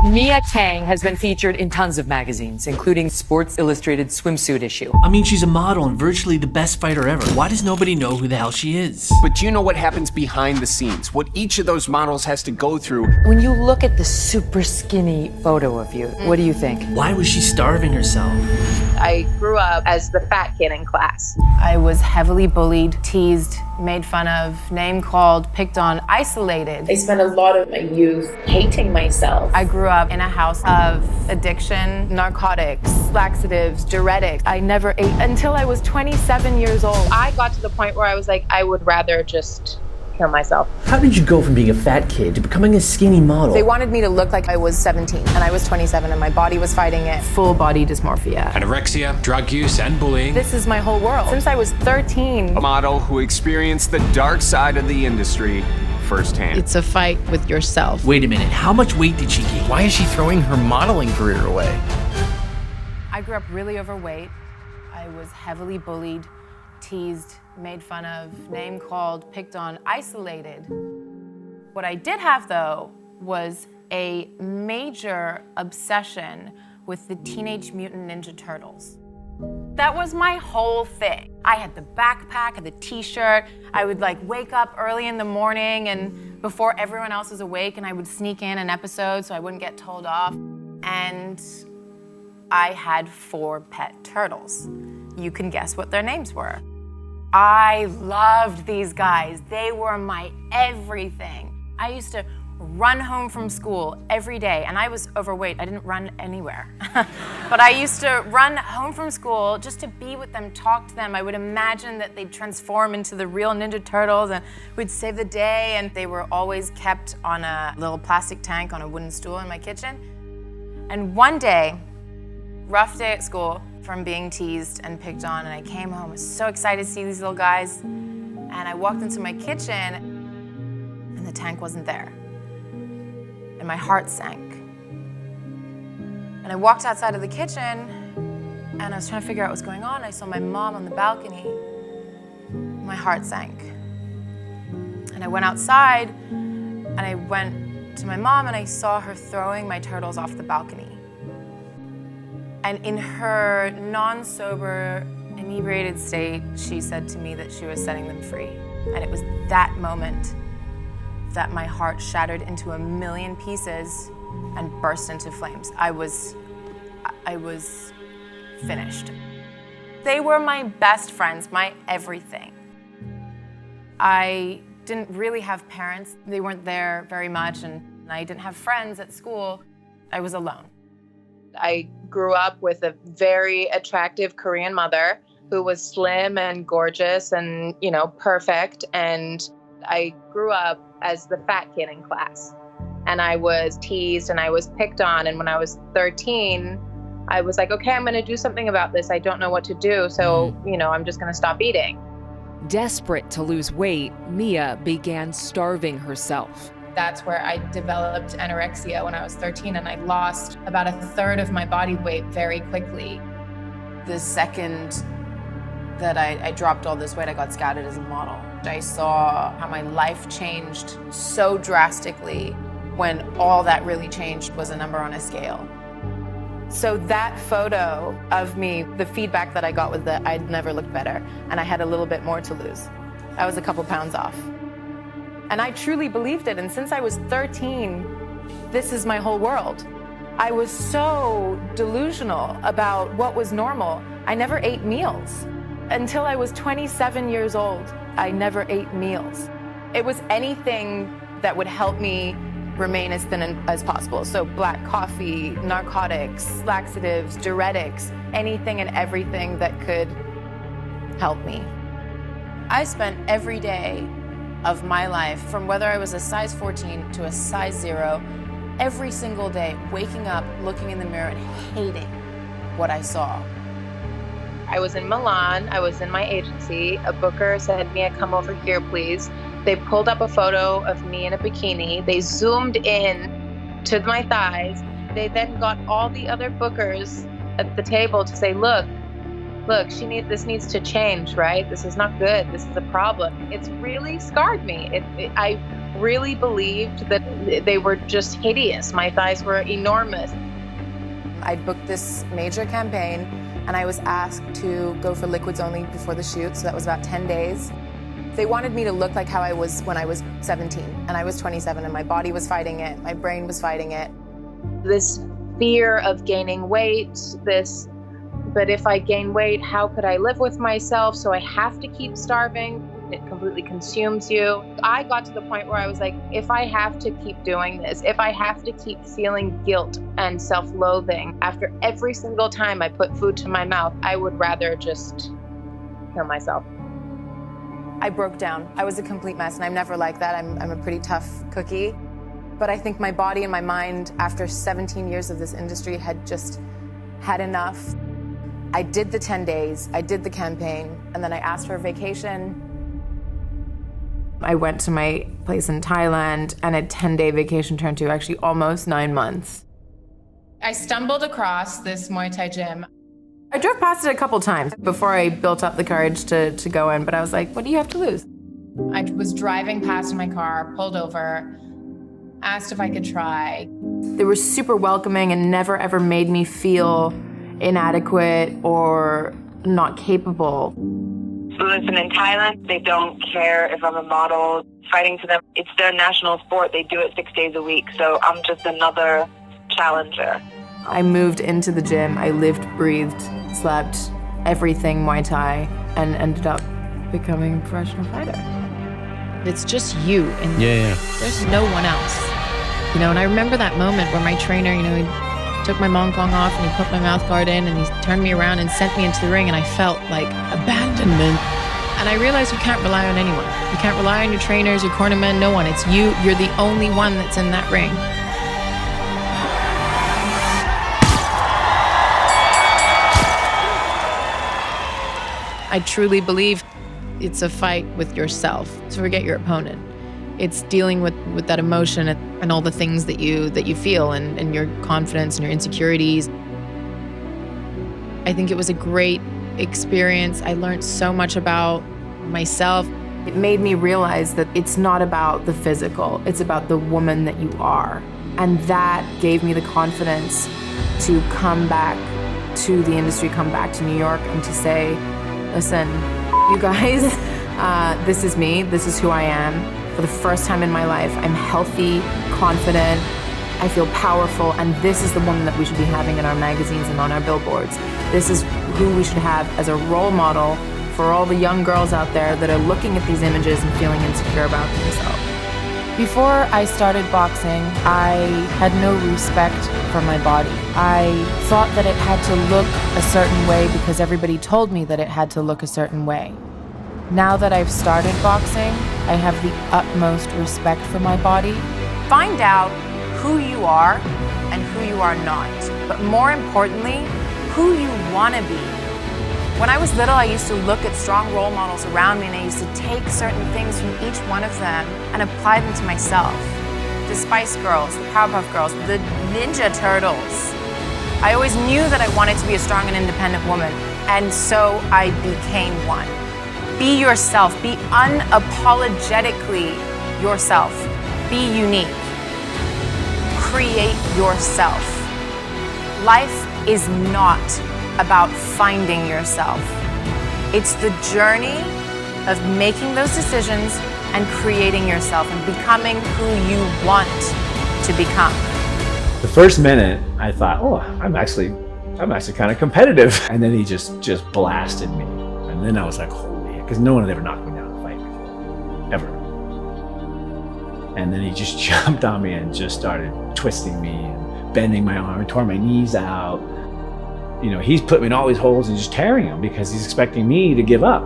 Mia Kang has been featured in tons of magazines, including Sports Illustrated swimsuit issue. I mean, she's a model and virtually the best fighter ever. Why does nobody know who the hell she is? But do you know what happens behind the scenes? What each of those models has to go through? When you look at the super skinny photo of you, what do you think? Why was she starving herself? I grew up as the fat kid in class. I was heavily bullied, teased, made fun of, name-called, picked on, isolated. I spent a lot of my youth hating myself. I grew up in a house of addiction, narcotics, laxatives, diuretics. I never ate until I was 27 years old. I got to the point where I was like, I would rather just kill myself. How did you go from being a fat kid to becoming a skinny model? They wanted me to look like I was 17 and I was 27 and my body was fighting it. Full body dysmorphia. Anorexia, drug use, and bullying. This is my whole world. Since I was 13. A model who experienced the dark side of the industry firsthand. It's a fight with yourself. Wait a minute, how much weight did she gain? Why is she throwing her modeling career away? I grew up really overweight. I was heavily bullied, teased, made fun of, name-called, picked on, isolated. What I did have, though, was a major obsession with the Teenage Mutant Ninja Turtles. That was my whole thing. I had the backpack and the t-shirt. I would wake up early in the morning and before everyone else was awake, and I would sneak in an episode so I wouldn't get told off. And I had 4 pet turtles. You can guess what their names were. I loved these guys. They were my everything. I used to run home from school every day, and I was overweight. I didn't run anywhere. But I used to run home from school just to be with them, talk to them. I would imagine that they'd transform into the real Ninja Turtles and we'd save the day, and they were always kept on a little plastic tank on a wooden stool in my kitchen. And one day, rough day at school, from being teased and picked on, and I came home, I was so excited to see these little guys, and I walked into my kitchen and the tank wasn't there, and my heart sank. And I walked outside of the kitchen and I was trying to figure out what was going on. I saw my mom on the balcony. My heart sank. And I went outside and I went to my mom and I saw her throwing my turtles off the balcony. And in her non-sober, inebriated state, she said to me that she was setting them free. And it was that moment that my heart shattered into 1,000,000 pieces and burst into flames. I was finished. They were my best friends, my everything. I didn't really have parents. They weren't there very much, and I didn't have friends at school. I was alone. I grew up with a very attractive Korean mother who was slim and gorgeous and, perfect. And I grew up as the fat kid in class. And I was teased and I was picked on. And when I was 13, I was like, okay, I'm going to do something about this. I don't know what to do. So, I'm just going to stop eating. Desperate to lose weight, Mia began starving herself. That's where I developed anorexia when I was 13, and I lost about 1/3 of my body weight very quickly. The second that I dropped all this weight, I got scouted as a model. I saw how my life changed so drastically when all that really changed was a number on a scale. So that photo of me, the feedback that I got was that I'd never looked better, and I had a little bit more to lose. I was a couple pounds off. And I truly believed it. And since I was 13, this is my whole world. I was so delusional about what was normal. I never ate meals. Until I was 27 years old, I never ate meals. It was anything that would help me remain as thin as possible. So black coffee, narcotics, laxatives, diuretics, anything and everything that could help me. I spent every day of my life, from whether I was a size 14 to a size 0, every single day, waking up, looking in the mirror, and hating what I saw. I was in Milan. I was in my agency. A booker said, Mia, come over here, please. They pulled up a photo of me in a bikini. They zoomed in to my thighs. They then got all the other bookers at the table to say, look, look, this needs to change, right? This is not good. This is a problem. It's really scarred me. I really believed that they were just hideous. My thighs were enormous. I booked this major campaign and I was asked to go for liquids only before the shoot, so that was about 10 days. They wanted me to look like how I was when I was 17, and I was 27, and my body was fighting it, my brain was fighting it. This fear of gaining weight, but if I gain weight, how could I live with myself? So I have to keep starving. It completely consumes you. I got to the point where I was like, if I have to keep doing this, if I have to keep feeling guilt and self-loathing after every single time I put food to my mouth, I would rather just kill myself. I broke down. I was a complete mess, and I'm never like that. I'm a pretty tough cookie. But I think my body and my mind, after 17 years of this industry, had just had enough. I did the 10 days, I did the campaign, and then I asked for a vacation. I went to my place in Thailand, and a 10-day vacation turned to actually almost 9 months. I stumbled across this Muay Thai gym. I drove past it a couple times before I built up the courage to go in, but I was like, what do you have to lose? I was driving past in my car, pulled over, asked if I could try. They were super welcoming and never ever made me feel inadequate or not capable. Listen, in Thailand, they don't care if I'm a model. Fighting to them, it's their national sport. They do it 6 days a week, so I'm just another challenger. I moved into the gym. I lived, breathed, slept, everything Muay Thai, and ended up becoming a professional fighter. It's just you, and Yeah. there's no one else. And I remember that moment where my trainer, he took my Mongkong off and he put my mouth guard in and he turned me around and sent me into the ring, and I felt like abandonment. And I realized you can't rely on anyone. You can't rely on your trainers, your cornermen, no one. It's you. You're the only one that's in that ring. I truly believe it's a fight with yourself. So forget your opponent. It's dealing with that emotion and all the things that you feel and your confidence and your insecurities. I think it was a great experience. I learned so much about myself. It made me realize that it's not about the physical, it's about the woman that you are. And that gave me the confidence to come back to the industry, come back to New York, and to say, listen, you guys, this is me, this is who I am. For the first time in my life, I'm healthy, confident, I feel powerful, and this is the woman that we should be having in our magazines and on our billboards. This is who we should have as a role model for all the young girls out there that are looking at these images and feeling insecure about themselves. Before I started boxing, I had no respect for my body. I thought that it had to look a certain way because everybody told me that it had to look a certain way. Now that I've started boxing, I have the utmost respect for my body. Find out who you are and who you are not, but more importantly, who you want to be. When I was little, I used to look at strong role models around me, and I used to take certain things from each one of them and apply them to myself. The Spice Girls, the Powerpuff Girls, the Ninja Turtles. I always knew that I wanted to be a strong and independent woman, and so I became one. Be yourself. Be unapologetically yourself. Be unique. Create yourself. Life is not about finding yourself. It's the journey of making those decisions and creating yourself and becoming who you want to become. The first minute, I thought, oh, I'm actually kind of competitive. And then he just blasted me. And then I was like, holy heck, because no one had ever knocked me down in a fight before, ever. And then he just jumped on me and just started twisting me and bending my arm, tore my knees out. He's put me in all these holes and just tearing them because he's expecting me to give up.